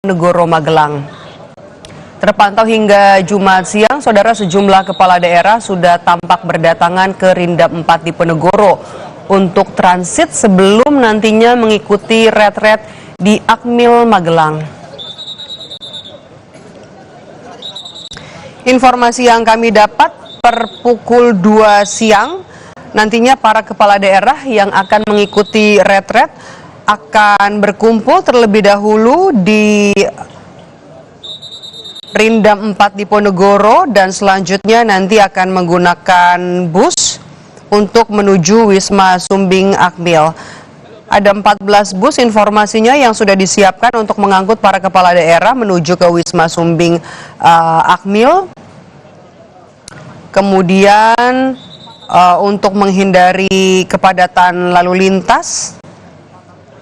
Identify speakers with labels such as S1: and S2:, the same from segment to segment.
S1: Negoro Magelang. Terpantau hingga Jumat siang, saudara, sejumlah kepala daerah sudah tampak berdatangan ke Rindam 4 Diponegoro untuk transit sebelum nantinya mengikuti retret di Akmil Magelang. Informasi yang kami dapat per pukul 2 siang, nantinya para kepala daerah yang akan mengikuti retret akan berkumpul terlebih dahulu di Rindam 4 Diponegoro dan selanjutnya nanti akan menggunakan bus untuk menuju Wisma Sumbing Akmil. Ada 14 bus informasinya yang sudah disiapkan untuk mengangkut para kepala daerah menuju ke Wisma Sumbing Akmil. Kemudian untuk menghindari kepadatan lalu lintas,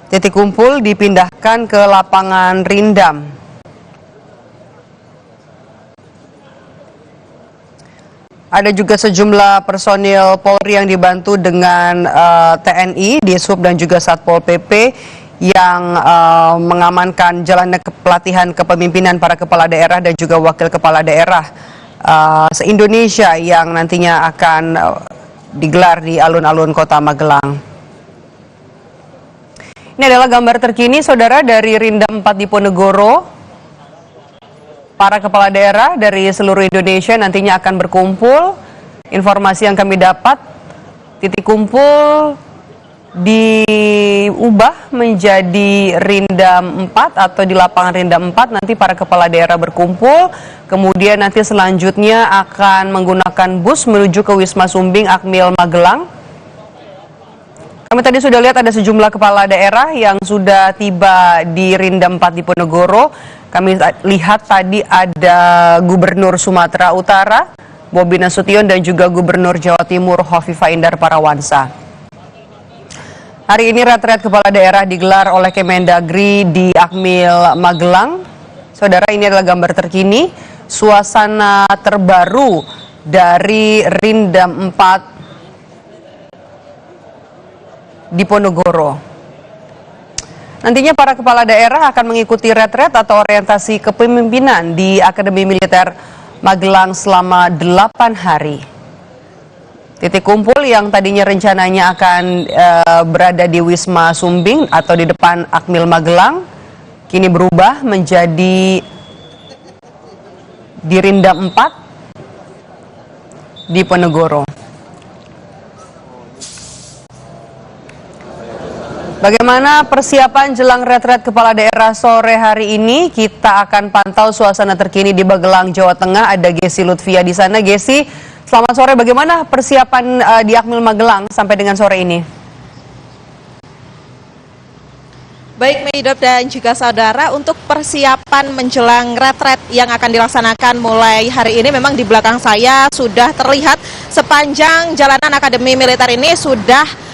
S1: titik kumpul dipindahkan ke lapangan Rindam. Ada juga sejumlah personil Polri yang dibantu dengan TNI, Dishub dan juga Satpol PP yang mengamankan jalannya pelatihan kepemimpinan para kepala daerah dan juga wakil kepala daerah se-Indonesia yang nantinya akan digelar di alun-alun Kota Magelang. Ini adalah gambar terkini, saudara, dari Rindam 4 Diponegoro. Para kepala daerah dari seluruh Indonesia nantinya akan berkumpul. Informasi yang kami dapat, titik kumpul diubah menjadi Rindam 4 atau di lapangan Rindam 4. Nanti para kepala daerah berkumpul, kemudian nanti selanjutnya akan menggunakan bus menuju ke Wisma Sumbing Akmil Magelang. Kami tadi sudah lihat ada sejumlah kepala daerah yang sudah tiba di Rindam 4 Diponegoro. Kami lihat tadi ada Gubernur Sumatera Utara, Bobi Nasution, dan juga Gubernur Jawa Timur, Khofifah Indar Parawansa. Hari ini retret kepala daerah digelar oleh Kemendagri di Akmil Magelang. Saudara, ini adalah gambar terkini, suasana terbaru dari Rindam 4 Diponegoro. Nantinya para kepala daerah akan mengikuti retret atau orientasi kepemimpinan di Akademi Militer Magelang selama 8 hari. Titik kumpul yang tadinya rencananya akan berada di Wisma Sumbing atau di depan Akmil Magelang, kini berubah menjadi di Rindam 4 Diponegoro. Bagaimana persiapan jelang retret kepala daerah sore hari ini? Kita akan pantau suasana terkini di Magelang, Jawa Tengah. Ada Gesi Lutfia di sana. Gesi, selamat sore. Bagaimana persiapan di Akmil Magelang sampai dengan sore ini?
S2: Baik, Medop dan juga saudara, untuk persiapan menjelang retret yang akan dilaksanakan mulai hari ini, memang di belakang saya sudah terlihat sepanjang jalanan Akademi Militer ini sudah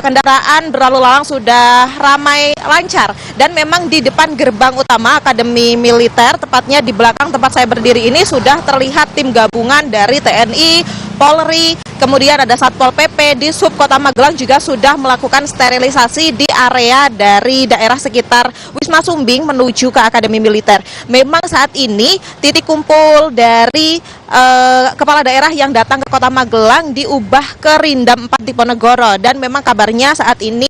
S2: kendaraan berlalu lalang sudah ramai lancar, dan memang di depan gerbang utama Akademi Militer, tepatnya di belakang tempat saya berdiri ini, sudah terlihat tim gabungan dari TNI, Polri, kemudian ada Satpol PP, Dishub Kota Magelang juga sudah melakukan sterilisasi di area dari daerah sekitar Wisma Sumbing menuju ke Akademi Militer. Memang saat ini titik kumpul dari kepala daerah yang datang ke Kota Magelang diubah ke Rindam 4 Diponegoro, dan memang kabarnya saat ini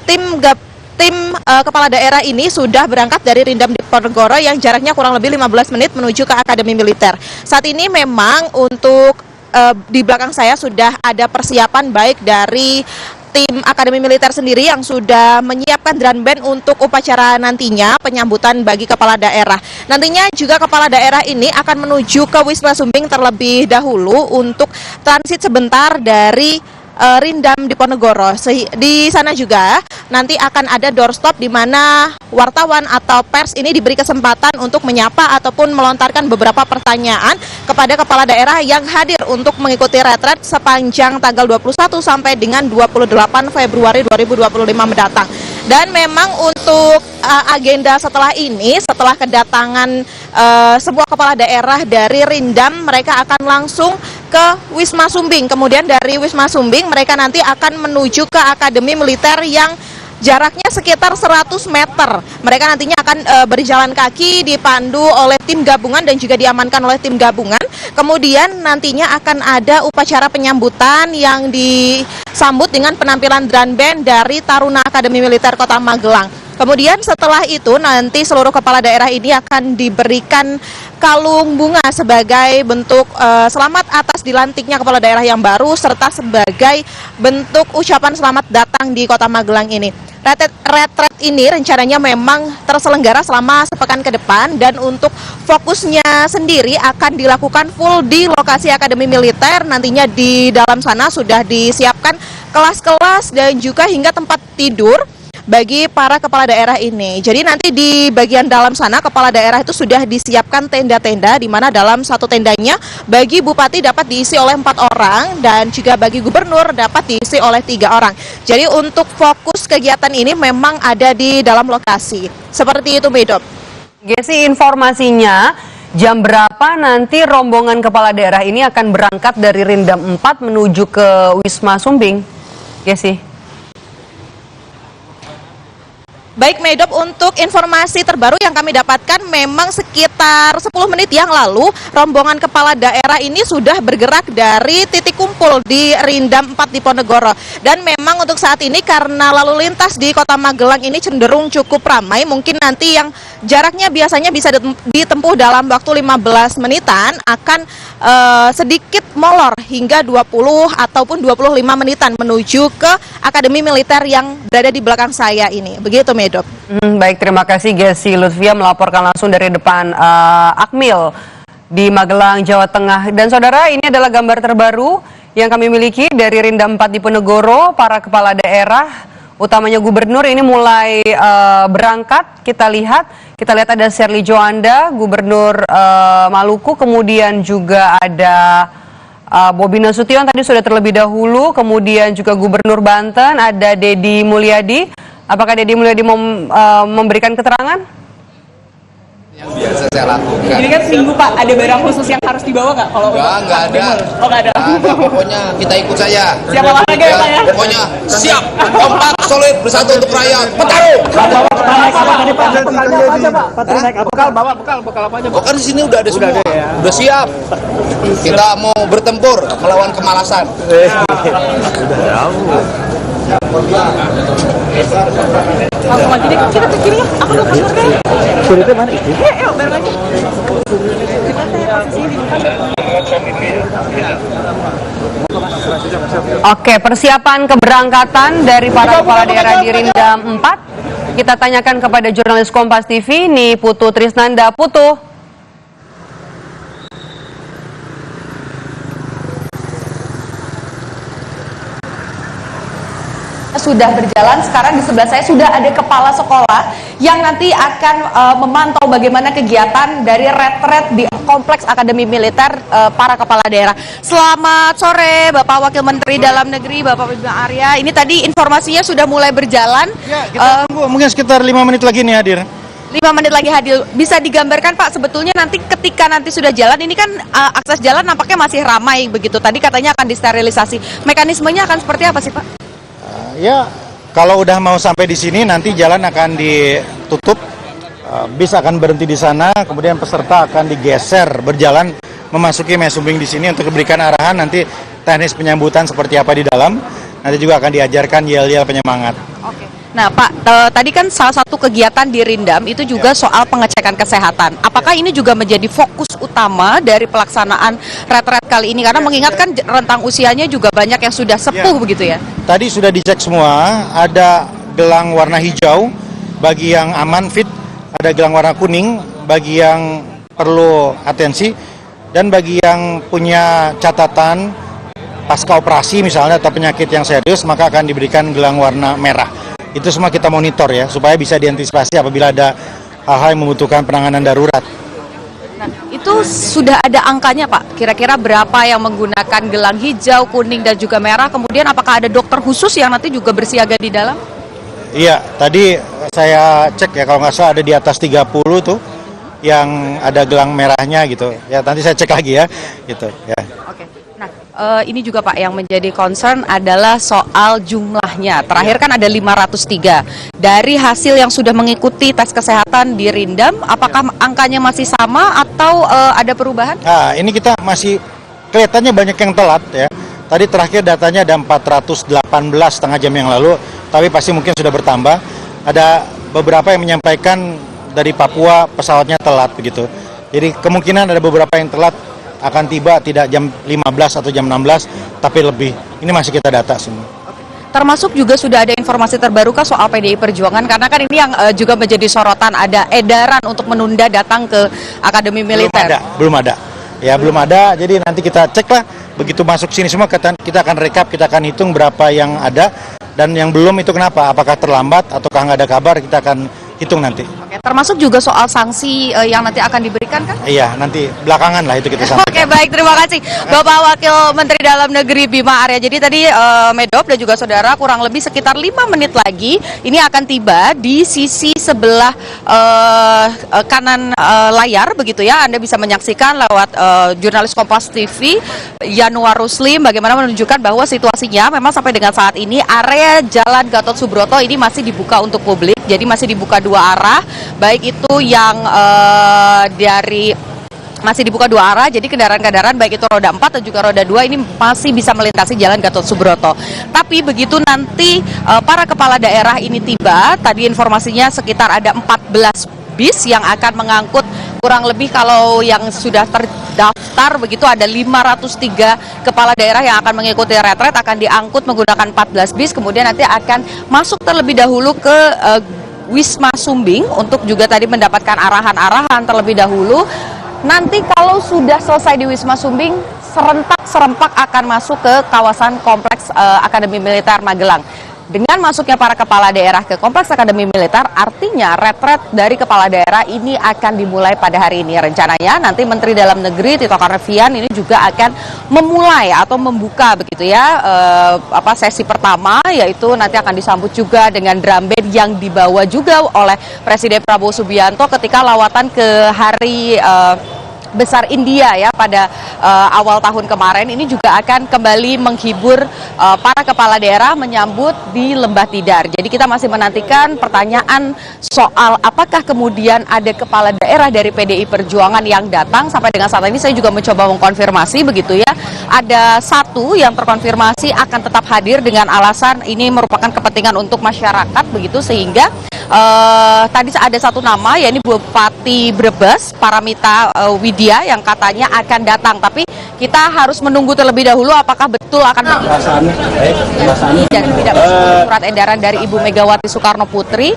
S2: tim kepala daerah ini sudah berangkat dari Rindam Diponegoro yang jaraknya kurang lebih 15 menit menuju ke Akademi Militer. Saat ini memang untuk di belakang saya sudah ada persiapan baik dari tim Akademi Militer sendiri yang sudah menyiapkan drum band untuk upacara nantinya penyambutan bagi kepala daerah. Nantinya juga kepala daerah ini akan menuju ke Wisma Sumbing terlebih dahulu untuk transit sebentar dari Rindam Diponegoro. Di sana juga nanti akan ada doorstop di mana wartawan atau pers ini diberi kesempatan untuk menyapa ataupun melontarkan beberapa pertanyaan kepada kepala daerah yang hadir untuk mengikuti retret sepanjang tanggal 21 sampai dengan 28 Februari 2025 mendatang. Dan memang untuk agenda setelah ini, setelah kedatangan sebuah kepala daerah dari Rindam, mereka akan langsung ke Wisma Sumbing. Kemudian dari Wisma Sumbing mereka nanti akan menuju ke Akademi Militer yang jaraknya sekitar 100 meter. Mereka nantinya akan berjalan kaki dipandu oleh tim gabungan dan juga diamankan oleh tim gabungan. Kemudian nantinya akan ada upacara penyambutan yang disambut dengan penampilan drum band dari Taruna Akademi Militer Kota Magelang. Kemudian setelah itu nanti seluruh kepala daerah ini akan diberikan kalung bunga sebagai bentuk selamat atas dilantiknya kepala daerah yang baru serta sebagai bentuk ucapan selamat datang di Kota Magelang ini. Retret ini rencananya memang terselenggara selama sepekan ke depan dan untuk fokusnya sendiri akan dilakukan full di lokasi Akademi Militer. Nantinya di dalam sana sudah disiapkan kelas-kelas dan juga hingga tempat tidur bagi para kepala daerah ini. Jadi nanti di bagian dalam sana kepala daerah itu sudah disiapkan tenda-tenda di mana dalam satu tendanya bagi bupati dapat diisi oleh 4 orang dan juga bagi gubernur dapat diisi oleh 3 orang. Jadi untuk fokus kegiatan ini memang ada di dalam lokasi. Seperti itu, Medop.
S1: Gesi, informasinya jam berapa nanti rombongan kepala daerah ini akan berangkat dari Rindam 4 menuju ke Wisma Sumbing? Gesi.
S2: Baik, Medop, untuk informasi terbaru yang kami dapatkan memang sekitar 10 menit yang lalu rombongan kepala daerah ini sudah bergerak dari titik kumpul di Rindam 4 Diponegoro. Dan memang untuk saat ini karena lalu lintas di Kota Magelang ini cenderung cukup ramai, mungkin nanti yang jaraknya biasanya bisa ditempuh dalam waktu 15 menitan akan sedikit molor hingga 20 ataupun 25 menitan menuju ke Akademi Militer yang berada di belakang saya ini. Begitu, Medop.
S1: Baik, terima kasih Gesi Lutfia melaporkan langsung dari depan Akmil di Magelang, Jawa Tengah. Dan saudara, ini adalah gambar terbaru yang kami miliki dari Rindam 4 Diponegoro. Para kepala daerah, utamanya gubernur ini mulai berangkat. Kita lihat ada Sherly Joanda, gubernur Maluku, kemudian juga ada Bobi Nasution tadi sudah terlebih dahulu, kemudian juga gubernur Banten ada Deddy Mulyadi. Apakah Deddy Mulyadi mau memberikan keterangan?
S3: Yang biasa saya lakukan.
S4: Ini kan minggu Pak, ada barang khusus yang harus dibawa nggak? Kalau
S3: nggak ada.
S4: Oh nggak ada.
S3: Pokoknya kita ikut saja.
S4: Siap olahraga ya Pak ya?
S3: Pokoknya siap, kompak, solid, bersatu untuk rakyat. Petarung.
S4: Bekal apa aja?
S3: Oh kan di sini udah ada semua. Udah siap. Kita mau bertempur melawan kemalasan.
S4: Langsung aja deh, kita ke kiri ya. Aku udah pas kiri. Kiri mana itu? Yuk, bareng aja.
S1: Oke, persiapan keberangkatan dari para kepala daerah di Rindam 4. Kita tanyakan kepada jurnalis Kompas TV, nih Putu Trisnanda. Putu.
S5: Sudah berjalan, sekarang di sebelah saya sudah ada kepala sekolah yang nanti akan memantau bagaimana kegiatan dari retret di Kompleks Akademi Militer para kepala daerah. Selamat sore Bapak Wakil Menteri Dalam Negeri, Bapak Bima Arya. Ini tadi informasinya sudah mulai berjalan.
S6: Ya, kita tunggu mungkin sekitar 5 menit lagi nih hadir.
S5: 5 menit lagi hadir. Bisa digambarkan Pak, sebetulnya nanti ketika nanti sudah jalan, ini kan akses jalan nampaknya masih ramai begitu. Tadi katanya akan disterilisasi. Mekanismenya akan seperti apa sih Pak?
S6: Ya, kalau udah mau sampai di sini nanti jalan akan ditutup, bis akan berhenti di sana, kemudian peserta akan digeser berjalan memasuki Mesumbing di sini untuk diberikan arahan nanti teknis penyambutan seperti apa di dalam. Nanti juga akan diajarkan yel-yel penyemangat.
S5: Oke. Nah Pak, tadi kan salah satu kegiatan di Rindam itu juga soal pengecekan kesehatan. Apakah ini juga menjadi fokus utama dari pelaksanaan retret kali ini? Karena mengingatkan rentang usianya juga banyak yang sudah sepuh begitu ya?
S6: Tadi sudah dicek semua, ada gelang warna hijau bagi yang aman, fit, ada gelang warna kuning bagi yang perlu atensi, dan bagi yang punya catatan pasca operasi misalnya atau penyakit yang serius, maka akan diberikan gelang warna merah. Itu semua kita monitor ya, supaya bisa diantisipasi apabila ada hal-hal yang membutuhkan penanganan darurat.
S5: Nah, itu sudah ada angkanya Pak? Kira-kira berapa yang menggunakan gelang hijau, kuning, dan juga merah? Kemudian apakah ada dokter khusus yang nanti juga bersiaga di dalam?
S6: Iya, tadi saya cek ya, kalau nggak salah ada di atas 30 tuh yang ada gelang merahnya gitu. Ya, nanti saya cek lagi ya, gitu ya.
S5: Oke. Nah, Ini juga Pak yang menjadi concern adalah soal jumlahnya. Terakhir kan ada 503. Dari hasil yang sudah mengikuti tes kesehatan di Rindam, apakah angkanya masih sama atau ada perubahan?
S6: Nah, ini kita masih kelihatannya banyak yang telat ya. Tadi terakhir datanya ada 418 setengah jam yang lalu, tapi pasti mungkin sudah bertambah. Ada beberapa yang menyampaikan dari Papua pesawatnya telat begitu. Jadi kemungkinan ada beberapa yang telat akan tiba tidak jam 15 atau jam 16, tapi lebih. Ini masih kita data semua.
S5: Termasuk juga sudah ada informasi terbaru kah soal PDI Perjuangan? Karena kan ini yang juga menjadi sorotan, ada edaran untuk menunda datang ke Akademi Militer.
S6: Belum ada. Ya, belum ada. Jadi nanti kita cek lah. Begitu masuk sini semua kita akan rekap, kita akan hitung berapa yang ada dan yang belum itu kenapa? Apakah terlambat ataukah nggak ada kabar? Kita akan hitung nanti.
S5: Oke, termasuk juga soal sanksi yang nanti akan diberikan kan?
S6: Iya, nanti belakangan lah itu kita sampaikan.
S5: Oke, baik, terima kasih Bapak Wakil Menteri Dalam Negeri Bima Arya. Jadi tadi Medop dan juga saudara kurang lebih sekitar 5 menit lagi ini akan tiba di sisi sebelah kanan layar begitu ya. Anda bisa menyaksikan lewat jurnalis Kompas TV Yanuar Ruslim bagaimana menunjukkan bahwa situasinya memang sampai dengan saat ini area Jalan Gatot Subroto ini masih dibuka untuk publik. Jadi masih dibuka dua arah, baik itu yang masih dibuka dua arah, jadi kendaraan-kendaraan baik itu roda 4 dan juga roda 2 ini masih bisa melintasi Jalan Gatot Subroto. Tapi begitu nanti para kepala daerah ini tiba, tadi informasinya sekitar ada 14 bis yang akan mengangkut kurang lebih kalau yang sudah terdaftar begitu ada 503 kepala daerah yang akan mengikuti retret akan diangkut menggunakan 14 bis, kemudian nanti akan masuk terlebih dahulu ke Wisma Sumbing untuk juga tadi mendapatkan arahan-arahan terlebih dahulu. Nanti kalau sudah selesai di Wisma Sumbing, serempak akan masuk ke kawasan kompleks Akademi Militer Magelang. Dengan masuknya para kepala daerah ke kompleks Akademi Militer, artinya retret dari kepala daerah ini akan dimulai pada hari ini. Rencananya nanti Menteri Dalam Negeri Tito Karnavian ini juga akan memulai atau membuka begitu ya sesi pertama, yaitu nanti akan disambut juga dengan drum band yang dibawa juga oleh Presiden Prabowo Subianto ketika lawatan ke hari besar India ya pada awal tahun kemarin. Ini juga akan kembali menghibur para kepala daerah menyambut di Lembah Tidar. Jadi kita masih menantikan pertanyaan soal apakah kemudian ada kepala daerah dari PDI Perjuangan yang datang. Sampai dengan saat ini saya juga mencoba mengkonfirmasi begitu ya. Ada satu yang terkonfirmasi akan tetap hadir dengan alasan ini merupakan kepentingan untuk masyarakat begitu, sehingga tadi ada satu nama yakni Bupati Brebes Paramita Widya yang katanya akan datang, tapi kita harus menunggu terlebih dahulu apakah betul akan dan tidak surat edaran dari Ibu Megawati Soekarno Putri.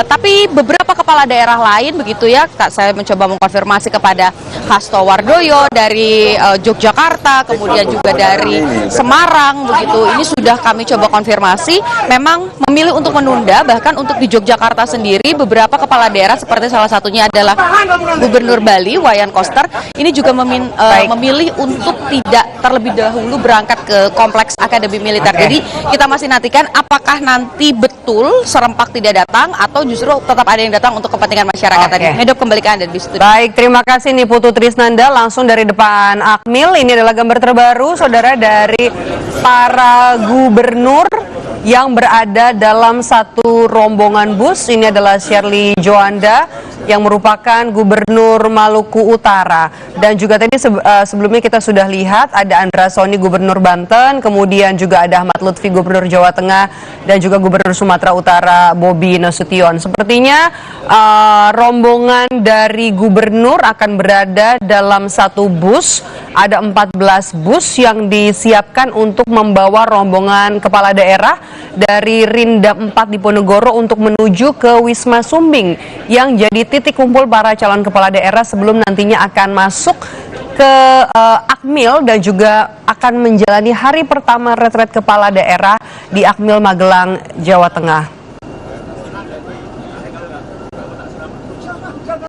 S5: Tapi beberapa kepala daerah lain begitu ya, saya mencoba mengkonfirmasi kepada Hasto Wardoyo dari Yogyakarta, kemudian juga dari Semarang begitu. Ini sudah kami coba konfirmasi, memang memilih untuk menunda. Bahkan untuk di Yogyakarta sendiri beberapa kepala daerah seperti salah satunya adalah Gubernur Bali Wayan Koster ini juga memilih untuk tidak terlebih dahulu berangkat ke kompleks Akademi Militer. Jadi kita masih nantikan apakah nanti betul serempak tidak datang atau justru tetap ada yang datang untuk kepentingan masyarakat tadi. Medop, kembali ke Anda di studio.
S1: Baik, terima kasih nih Putu Trisnanda langsung dari depan Akmil. Ini adalah gambar terbaru saudara dari para gubernur yang berada dalam satu rombongan bus. Ini adalah Shirley Joanda yang merupakan Gubernur Maluku Utara. Dan juga tadi sebelumnya kita sudah lihat ada Andra Soni Gubernur Banten, kemudian juga ada Ahmad Lutfi Gubernur Jawa Tengah, dan juga Gubernur Sumatera Utara Bobi Nasution. Sepertinya rombongan dari gubernur akan berada dalam satu bus. Ada 14 bus yang disiapkan untuk membawa rombongan kepala daerah dari Rindam 4 Diponegoro untuk menuju ke Wisma Sumbing yang jadi titik kumpul para calon kepala daerah sebelum nantinya akan masuk ke Akmil dan juga akan menjalani hari pertama retret kepala daerah di Akmil Magelang, Jawa Tengah.